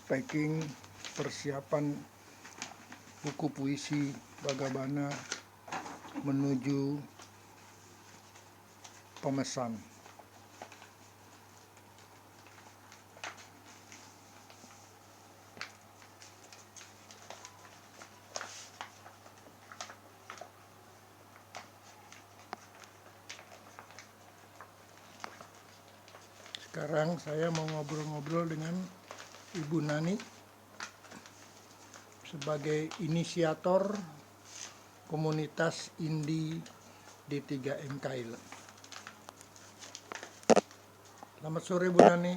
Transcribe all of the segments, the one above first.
packing persiapan buku puisi Bagabana menuju pemesan. Sekarang saya mau ngobrol-ngobrol dengan Ibu Nani sebagai inisiator komunitas Indi D3MKIL. Selamat sore Bu Nani.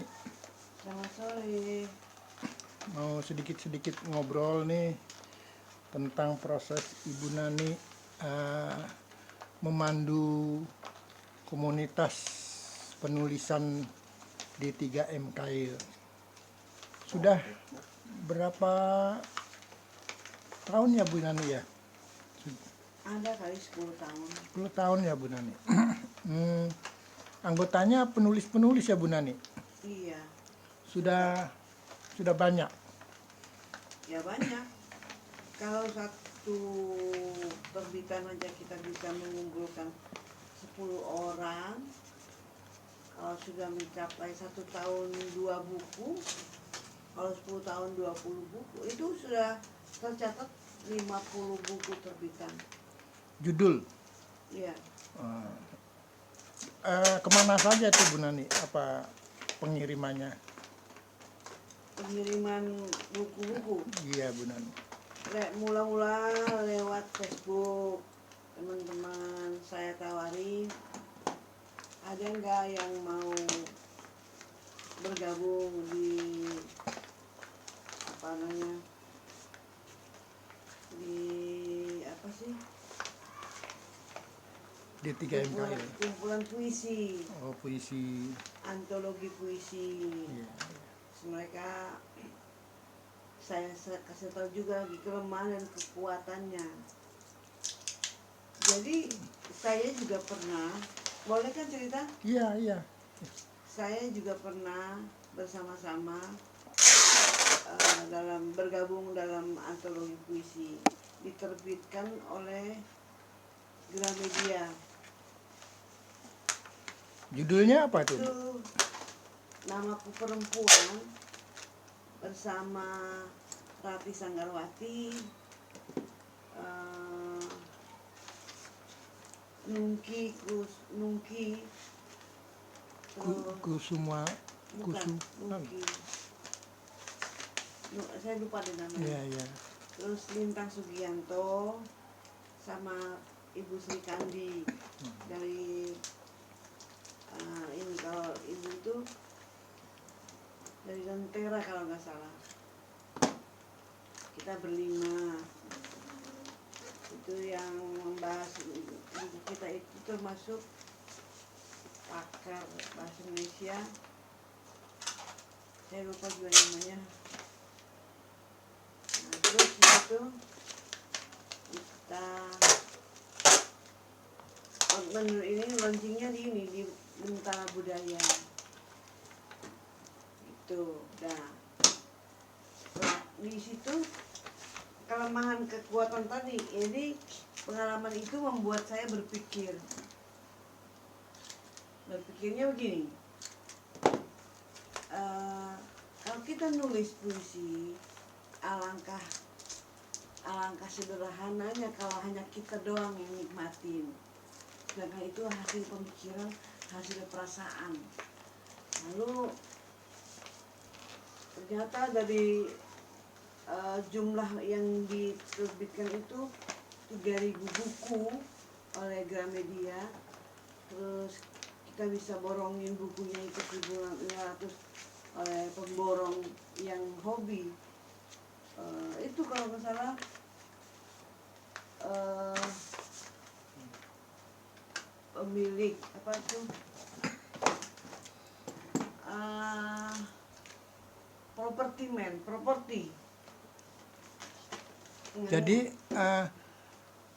Selamat sore. Mau sedikit-sedikit ngobrol nih tentang proses Ibu Nani memandu komunitas penulisan D3MKIL. Sudah berapa tahun ya Bu Nani ya? Ada kali 10 tahun. 10 tahun ya Bu Nani. Anggotanya penulis-penulis ya Bu Nani? Iya. Sudah banyak? Ya banyak. Kalau satu terbitan aja kita bisa mengumpulkan 10 orang. Kalau sudah mencapai 1 tahun 2 buku, kalau 10 tahun 20 buku, itu sudah tercatat 50 buku terbitan. Judul? Iya. Kemana saja tuh Bu Nani? Apa pengirimannya? Pengiriman buku-buku. Iya Bu Nani. Mula-mula lewat Facebook, teman-teman saya tawari, ada nggak yang mau bergabung di D3MKIL. kumpulan puisi, Puisi. antologi puisi. Iya. Mereka saya kasih tahu juga lagi kelemahan dan kekuatannya. Jadi saya juga pernah, boleh kan cerita? Iya. Saya juga pernah bersama-sama bergabung dalam antologi puisi diterbitkan oleh Gramedia. Judulnya apa tuh? Itu Namaku Perempuan bersama Rati Sanggarwati, Nungki Kusuma Nungki. Saya lupa deh namanya. Iya. Terus Lintang Sugianto sama Ibu Sri Kandi dari ini, kalau ibu itu dari Lentera kalau nggak salah. Kita berlima itu yang membahas buku kita itu, termasuk pakar bahasa Indonesia, saya lupa juga namanya. Nah, terus itu kita ini launchingnya di Bentara Budaya itu. Nah, di situ kelemahan kekuatan tadi, jadi pengalaman itu membuat saya berpikirnya begini, kalau kita nulis puisi, alangkah sederhananya kalau hanya kita doang yang nikmatin, sedangkan itu hasil pemikiran, hasil perasaan. Lalu ternyata dari jumlah yang diterbitkan itu 3.000 buku oleh Gramedia, terus kita bisa borongin bukunya itu 1.500 oleh pemborong yang hobi. Itu kalau nggak salah pemilik apa itu properti. Jadi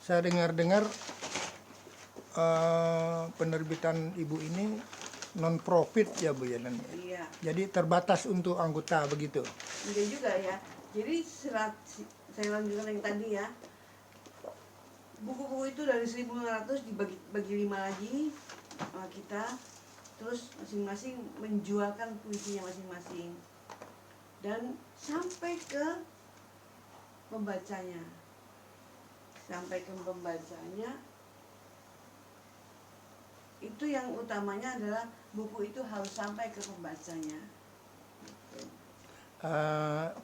saya dengar penerbitan Ibu ini non profit ya Bu ya. Iya, Jadi terbatas untuk anggota begitu. enggak juga ya. Jadi saya lanjutkan yang tadi ya. Buku-buku itu dari 1.500 dibagi 5 lagi sama kita. Terus masing-masing menjualkan puisinya masing-masing. Dan sampai ke pembacanya. Itu yang utamanya adalah buku itu harus sampai ke pembacanya.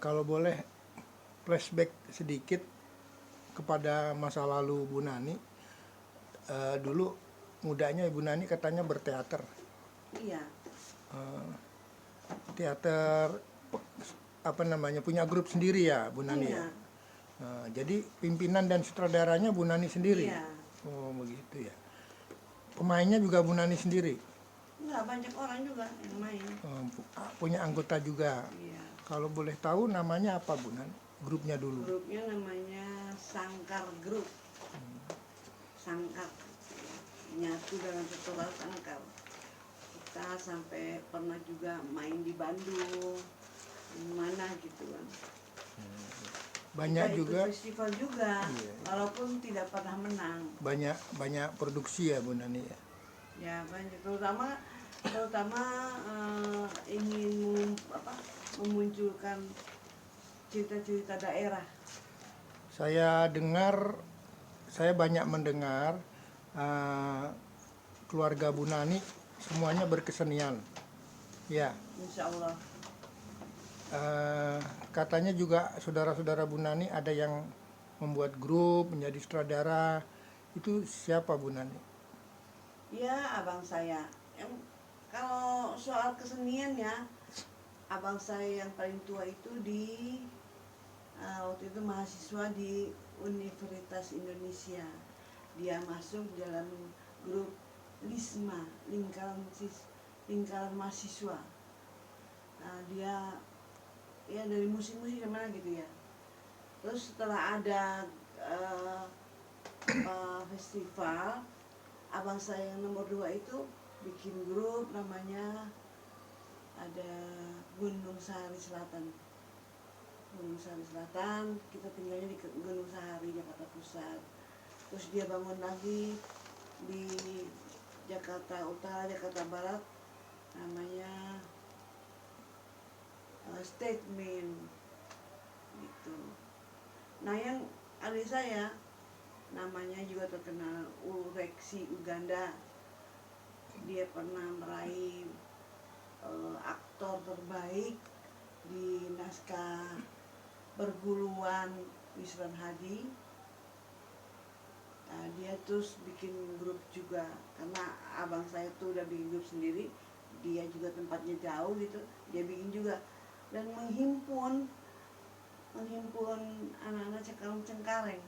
Kalau boleh flashback sedikit kepada masa lalu Bu Nani. Dulu mudanya Ibu Nani katanya berteater. Iya, Teater punya grup sendiri ya Bu Nani iya, ya. Jadi pimpinan dan sutradaranya Bu Nani sendiri. iya. Oh begitu ya. Pemainnya juga Bu Nani sendiri. Enggak, banyak orang juga yang main. Punya anggota juga. Iya. Kalau boleh tahu namanya apa Bu Nani? Grupnya dulu. Grupnya namanya Sangkar Group. Sangkar. Nyatu dalam satu hal sangkar. Kita sampai pernah juga main di Bandung. Di mana gitu kan. Banyak Kita juga. ikut festival juga, Iya. walaupun tidak pernah menang. Banyak produksi ya Bu Nani ya. Ya banyak, terutama ingin memunculkan cerita-cerita daerah. Saya banyak mendengar keluarga Bu Nani semuanya berkesenian. Ya, Insya Allah. katanya juga saudara-saudara Bu Nani ada yang membuat grup, menjadi sutradara. Itu siapa Bu Nani? Ya abang saya. Kalau soal kesenian ya, abang saya yang paling tua itu waktu itu mahasiswa di Universitas Indonesia. Dia masuk dalam grup LISMA, lingkaran mahasiswa. Nah, dia ya dari musik-musik kemana gitu ya. Terus setelah ada festival, abang saya yang nomor 2 itu bikin grup namanya ada Gunung Sahari Selatan. Kita tinggalnya di Gunung Sahari, Jakarta Pusat. Terus dia bangun lagi di Jakarta Utara, Jakarta Barat, namanya Statement gitu. Nah yang adik saya namanya juga terkenal Ureksi Uganda. Dia pernah meraih aktor terbaik di naskah Perguluan Wisran Hadi. Nah, dia terus bikin grup juga karena abang saya tuh udah bikin grup sendiri, dia juga tempatnya jauh gitu, dia bikin juga dan menghimpun anak-anak Cengkareng.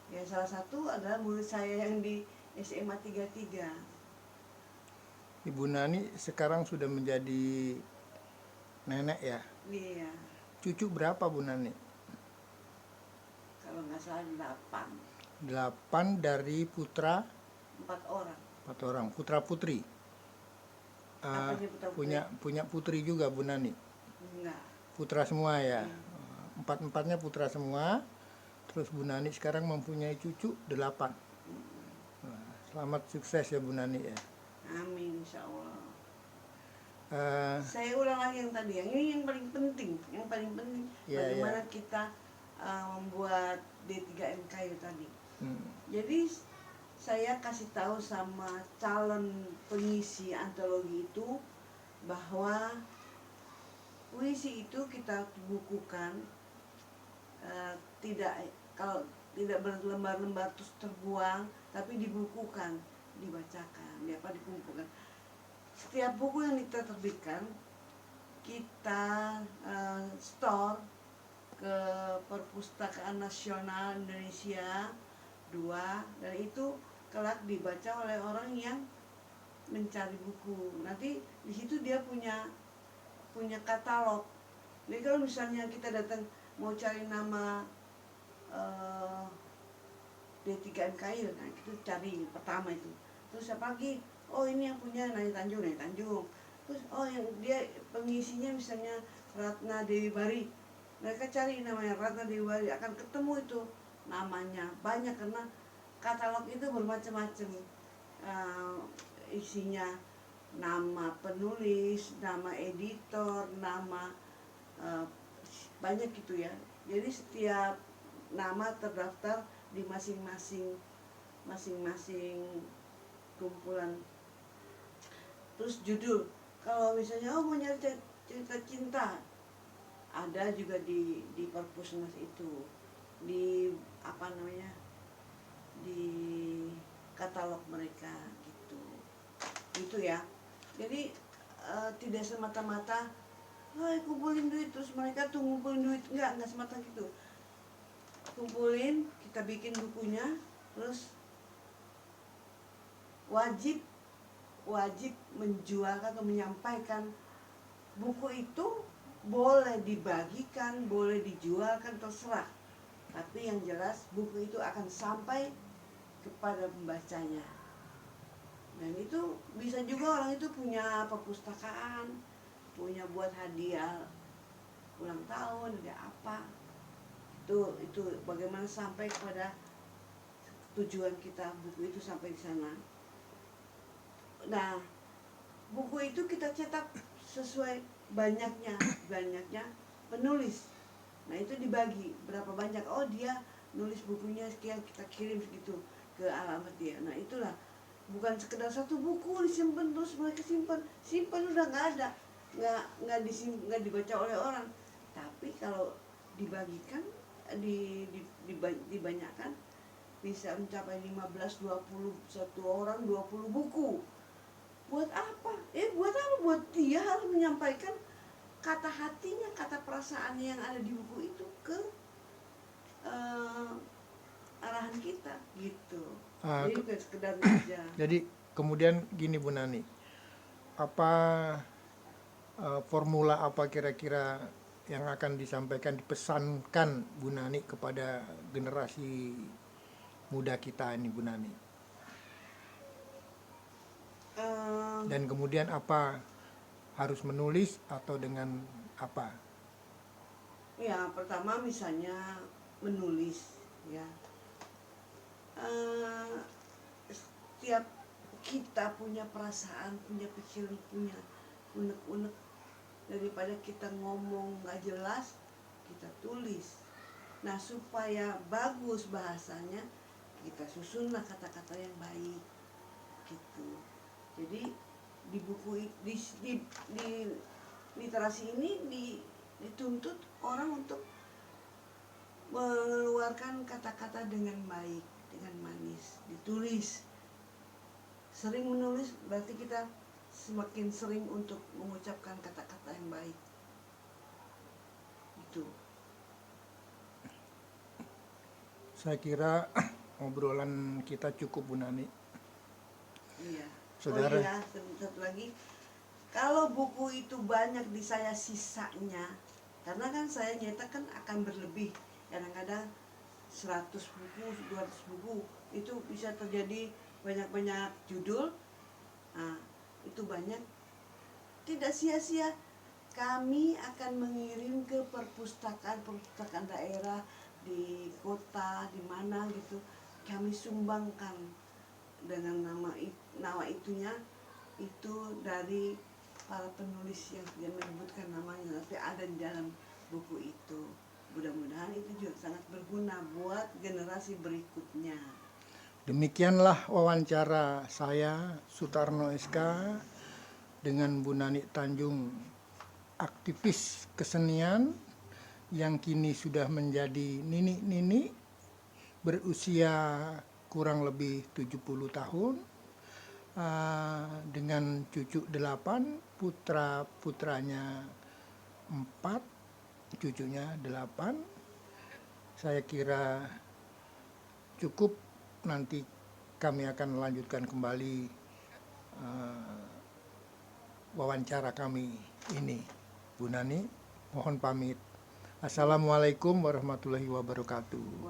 Ya salah satu adalah murid saya yang di SMA 33. Ibu Nani sekarang sudah menjadi nenek ya. Iya, Cucu berapa Bu Nani? kalau nggak salah 8 dari putra 4 orang. 4 orang, putra putri. Apanya putra-putri? Punya putri juga Bu Nani. Enggak. Putra semua ya. Empat-empatnya putra semua. Terus Bu Nani sekarang mempunyai cucu 8. Selamat sukses ya Bu Nani ya. Amin insya Allah. Eh, Saya ulang lagi yang tadi, yang ini yang paling penting Ya, bagaimana ya. kita membuat D3MK itu tadi. hmm, Jadi saya kasih tahu sama calon pengisi antologi itu bahwa puisi itu kita bukukan, kalau tidak berlembar-lembar terus terbuang, tapi dibukukan, dibacakan, dikumpulkan. Setiap buku yang kita terbitkan kita store ke Perpustakaan Nasional Indonesia 2, dan itu kelak dibaca oleh orang yang mencari buku. Nanti di situ dia punya katalog. Jadi kalau misalnya kita datang mau cari nama D3MKI, nah kita cari pertama itu. Terus apa lagi oh ini yang punya Nani Tanjung, terus oh yang dia pengisinya misalnya Ratna Dewi Bari, mereka cari namanya Ratna Dewi Bari, akan ketemu itu namanya banyak karena katalog itu bermacam-macam. Eh, Isinya nama penulis, nama editor, nama eh, banyak gitu ya. Jadi setiap nama terdaftar di masing-masing kumpulan. Terus judul, kalau misalnya mau nyari cerita cinta, ada juga di perpusnas itu, di apa namanya, di katalog mereka gitu. Itu ya. Jadi tidak semata-mata kumpulin duit terus mereka tuh ngumpulin duit, enggak semata gitu. Kumpulin, kita bikin bukunya, terus wajib menjual atau menyampaikan buku itu. Boleh dibagikan, boleh dijualkan, terserah, tapi yang jelas buku itu akan sampai kepada pembacanya. Dan itu bisa juga orang itu punya perpustakaan, punya buat hadiah ulang tahun, ada apa, itu bagaimana sampai kepada tujuan kita, buku itu sampai di sana. Nah, buku itu kita cetak sesuai banyaknya penulis. Nah, itu dibagi berapa banyak. Oh, dia nulis bukunya sekian, kita kirim segitu ke alamat dia. Nah, itulah bukan sekedar satu buku disimpan terus mereka simpan udah nggak ada, nggak dibaca oleh orang. Tapi kalau dibagikan, dibanyakan, bisa mencapai 15, 20, satu orang 20 buku. Buat apa? Buat dia harus menyampaikan kata hatinya, kata perasaannya yang ada di buku itu ke arahan kita gitu. Jadi bukan sekedar aja. Jadi kemudian gini Bu Nani, apa formula apa kira-kira yang akan disampaikan, dipesankan Bu Nani kepada generasi muda kita ini Bu Nani? Dan kemudian apa, harus menulis atau dengan apa? Ya, pertama misalnya menulis ya. Setiap kita punya perasaan, punya pikiran, punya unek-unek, daripada kita ngomong nggak jelas, kita tulis. Nah, supaya bagus bahasanya, kita susunlah kata-kata yang baik gitu. Jadi di buku di literasi ini dituntut orang untuk mengeluarkan kata-kata dengan baik, dengan manis, ditulis. Sering menulis berarti kita semakin sering untuk mengucapkan kata-kata yang baik. Itu. Saya kira obrolan kita cukup Bu Nani. Iya. Saudara. Oh iya, satu lagi. Kalau buku itu banyak di saya sisanya, karena kan saya nyetak kan akan berlebih. Kadang-kadang 100 buku, 200 buku, itu bisa terjadi banyak-banyak judul. Nah, itu banyak. Tidak sia-sia kami akan mengirim ke perpustakaan daerah di kota, di mana gitu. Kami sumbangkan dengan nama itunya, itu dari para penulis yang tidak menyebutkan namanya, tapi ada di dalam buku itu. Mudah-mudahan itu juga sangat berguna buat generasi berikutnya. Demikianlah wawancara saya, Sutarno SK, dengan Bu Nani Tanjung, aktivis kesenian yang kini sudah menjadi nini berusia kurang lebih 70 tahun, dengan cucu 8, putranya 4, cucunya 8. Saya kira cukup, nanti kami akan melanjutkan kembali wawancara kami ini. Bu Nani, mohon pamit. Assalamualaikum warahmatullahi wabarakatuh.